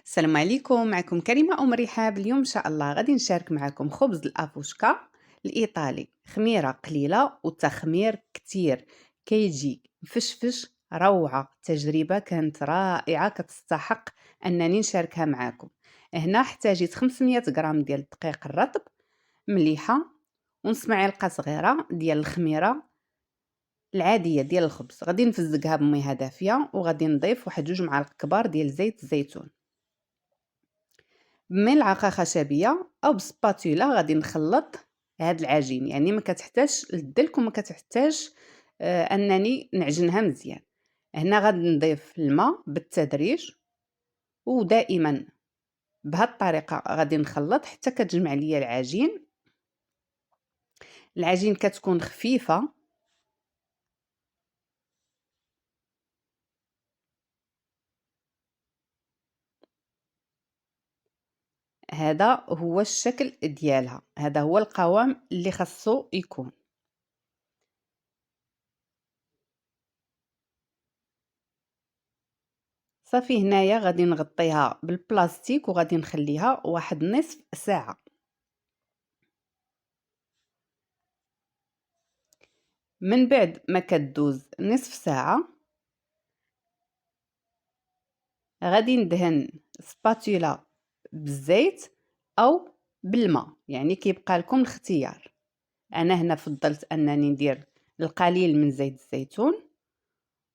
السلام عليكم، معكم كريمة أم رحاب. اليوم إن شاء الله غادي نشارك معكم خبز الأفوشكا الإيطالي، خميرة قليلة وتخمير كتير، كيجي مفشفش روعة. تجربة كانت رائعة كتستحق أنني نشاركها معكم. هنا احتاجيت 500 غرام ديال الدقيق الرطب مليحة، ونص معلقة صغيرة ديال الخميرة العادية ديال الخبز. غادي نفزقها بمية دافية، وغادي نضيف واحد 2 معالق كبار ديال زيت الزيتون. بملعقة خشبية أو بسباتولا غادي نخلط هاد العجين، يعني ما كتحتاجش للدلك وما كتحتاج أنني نعجنها مزيان. هنا غادي نضيف الماء بالتدريج، ودائما بهاد الطريقة غادي نخلط حتى كتجمع ليا العجين. العجين كتكون خفيفة، هذا هو الشكل ديالها، هذا هو القوام اللي خاصو يكون. صافي هنايا غادي نغطيها بالبلاستيك وغادي نخليها واحد نصف ساعة. من بعد ما كدوز نصف ساعة غادي ندهن سباتولا بالزيت أو بالماء، يعني كيبقى لكم الاختيار. أنا هنا فضلت أنني ندير القليل من زيت الزيتون،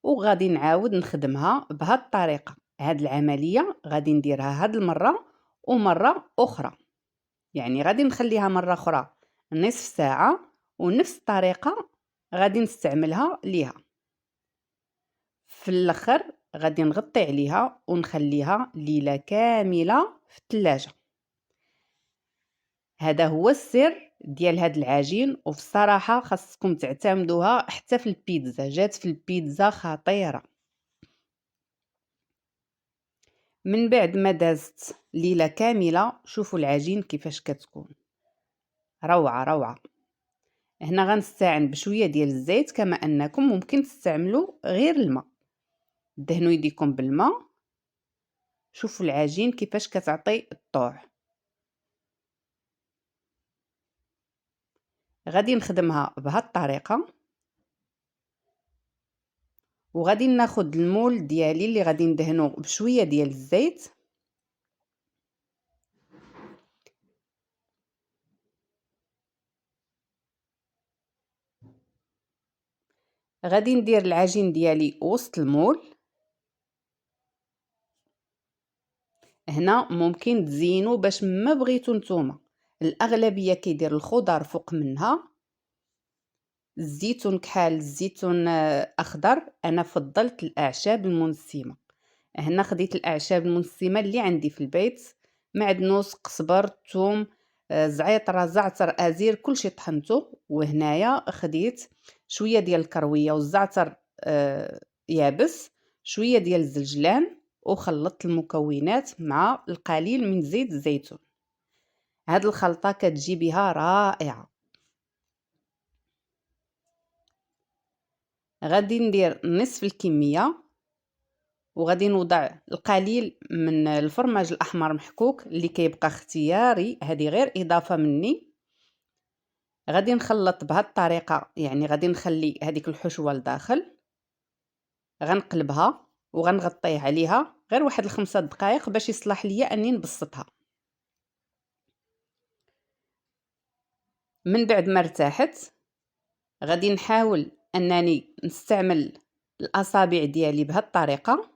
وغادي نعاود نخدمها بهاد الطريقة. هاد العملية غادي نديرها هاد المرة ومرة أخرى، يعني غادي نخليها مرة أخرى نصف ساعة، ونفس الطريقة غادي نستعملها ليها. في الاخر غادي نغطي عليها ونخليها ليلة كاملة في الثلاجة. هذا هو السر ديال هاد العجين، وفي الصراحة خاصكم تعتمدوها حتى في البيتزا، جات في البيتزا خطيرة. من بعد ما دازت ليلة كاملة شوفوا العجين كيفاش كتكون، روعة روعة. هنا غنستعن بشوية ديال الزيت، كما أنكم ممكن تستعملوا غير الماء. دهنوا يديكم بالماء، شوفوا العجين كيفاش كتعطي الطوع. غادي نخدمها بهاد الطريقة، وغادي ناخد المول ديالي اللي غادي ندهنو بشوية ديال الزيت. غادي ندير العجين ديالي وسط المول. هنا ممكن تزينوا باش ما بغيتو نتوما، الاغلبيه كيدير الخضر فوق منها، الزيتون كحال الزيتون اخضر. انا فضلت الاعشاب المنسمه. هنا خديت الاعشاب المنسمه اللي عندي في البيت، معدنوس، قزبر، ثوم، زعيطره، زعتر، ازير، كلشي طحنته. وهنايا خديت شويه ديال الكرويه والزعتر يابس، شويه ديال الزلجلان، وخلطت المكونات مع القليل من زيت الزيتون. هاد الخلطه كتجي بها رائعه. غادي ندير نصف الكميه، وغادي نوضع القليل من الفرماج الاحمر محكوك اللي كيبقى اختياري، هذه غير اضافه مني. غادي نخلط بهاد الطريقه، يعني غادي نخلي هذيك الحشوه لداخل، غنقلبها وغنغطيه عليها غير واحد 5 دقائق باش يصلح ليا اني نبسطها. من بعد ما ارتاحت غادي نحاول انني نستعمل الاصابع ديالي بهاد الطريقه،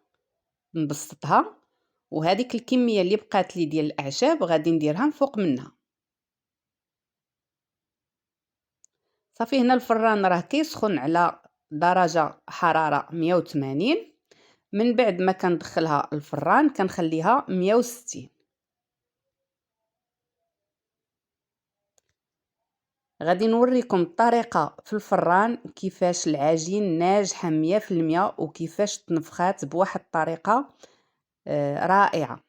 نبسطها، وهذيك الكميه اللي بقات لي ديال الاعشاب غادي نديرها فوق منها. صافي هنا الفران راه كيسخن على درجه حراره 180. من بعد ما كندخلها الفران كنخليها 160. غادي نوريكم الطريقه في الفران كيفاش العجين ناجحه 100% وكيفاش تنفخات بواحد الطريقه رائعه.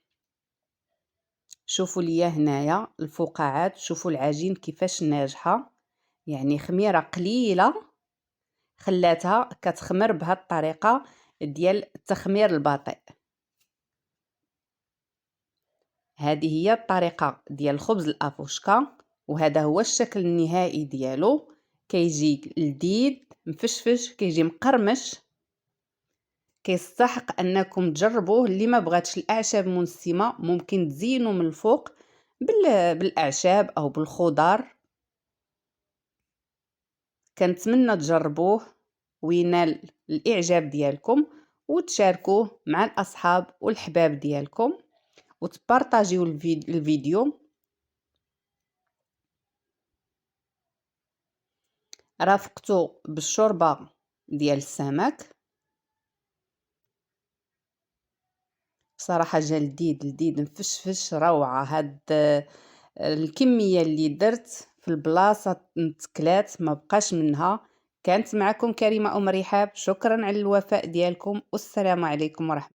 شوفوا ليا هنايا الفقاعات، شوفوا العجين كيفاش ناجحه، يعني خميره قليله خلاتها كتخمر. بهاد الطريقه ديال التخمير البطيء. هذه هي الطريقة ديال الخبز الافوشكا، وهذا هو الشكل النهائي ديالو. كيجي لذيذ مفشفش، كيجي مقرمش، كيستحق انكم تجربوه. اللي ما بغاتش الاعشاب منسمه ممكن تزينوا من الفوق بالاعشاب او بالخضار. كنتمنى تجربوه وينال الاعجاب ديالكم، وتشاركوه مع الاصحاب والحباب ديالكم، وتبارطاجيو الفيديو. رافقتو بالشوربه ديال السمك، صراحه جا لذيذ مفشفش روعه. هاد الكميه اللي درت في البلاصه نتكلات ما بقاش منها. كانت معكم كريمه ام رحاب، شكرا على الوفاء ديالكم، والسلام عليكم ورحمه